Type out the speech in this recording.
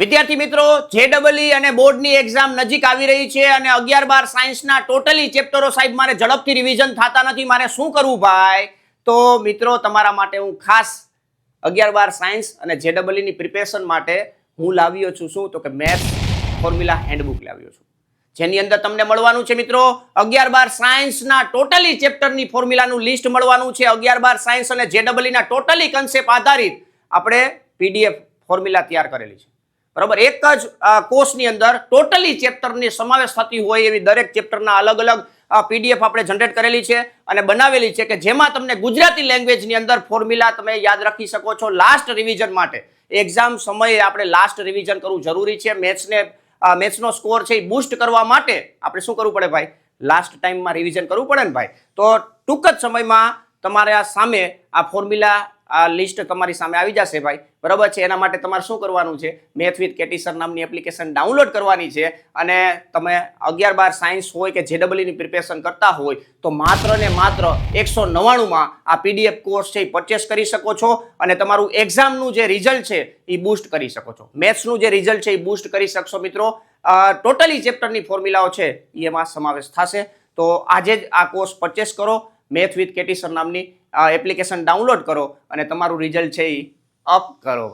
વિદ્યાર્થી મિત્રો, જેડબલઈ અને બોર્ડની એક્ઝામ નજીક આવી રહી છે અને 11-12 સાયન્સના ટોટલી ચેપ્ટરો સાહેબ મારે ઝડપથી રિવિઝન થતા નથી. મારે શું કરવું ભાઈ? તો મિત્રો તમારા માટે હું ખાસ 11-12 સાયન્સ અને જેડબલઈની પ્રિપેરેશન માટે હું લાવ્યો છું શું તો કે મેથ્સ ફોર્મ્યુલા હેન્ડબુક લાવ્યો છું, જેની અંદર તમને મળવાનું છે મિત્રો 11-12 સાયન્સના ટોટલી ચેપ્ટરની ફોર્મ્યુલાનું લિસ્ટ મળવાનું છે. 11-12 સાયન્સ અને જેડબલઈના ટોટલી કન્સેપ્ટ આધારિત આપણે પીડીએફ ફોર્મ્યુલા તૈયાર કરેલી છે. બરાબર, એક જ કોર્સની અંદર ટોટલી ચેપ્ટરની સમાવેશ થતી હોય એવી દરેક ચેપ્ટરના અલગ અલગ પીડીએફ આપણે જનરેટ કરેલી છે અને બનાવેલી છે કે જેમાં તમને ગુજરાતી લેંગ્વેજની અંદર ફોર્મ્યુલા તમે યાદ રાખી શકો છો. લાસ્ટ રિવિઝન માટે એક્ઝામ સમયે આપણે લાસ્ટ રિવિઝન કરવું જરૂરી છે. મેથ્સનો સ્કોર છે એ બૂસ્ટ કરવા માટે આપણે શું કરવું પડે ભાઈ? લાસ્ટ ટાઈમમાં રિવિઝન કરવું પડે ને ભાઈ. તો ટૂંક જ સમયમાં તમારા સામે આ ફોર્મ્યુલા લિસ્ટ તમારી સામે આવી જશે ભાઈ. બરાબર છે, એના માટે તમારે શું કરવાનું છે? મેથ વિથ કેટી સર નામની એપ્લિકેશન ડાઉનલોડ કરવાની છે અને તમે 11-12 સાયન્સ હોય કે જેડબલઈની પ્રિપેરેશન કરતા હોય તો માત્ર ને માત્ર 199માં આ પીડીએફ કોર્સ છે એ પરચેસ કરી શકો છો અને તમારું એક્ઝામનું જે રિઝલ્ટ છે એ બૂસ્ટ કરી શકો છો. મેથ્સનું જે રિઝલ્ટ છે એ બૂસ્ટ કરી શકશો મિત્રો. ટોટલી ચેપ્ટરની ફોર્મ્યુલાઓ છે એમાં સમાવેશ થશે. તો આજે જ આ કોર્સ પરચેસ કરો, મેથ વિથ કેટી સર નામની એપ્લિકેશન ડાઉનલોડ કરો અને તમારું રિઝલ્ટ છે એ અપ કરો.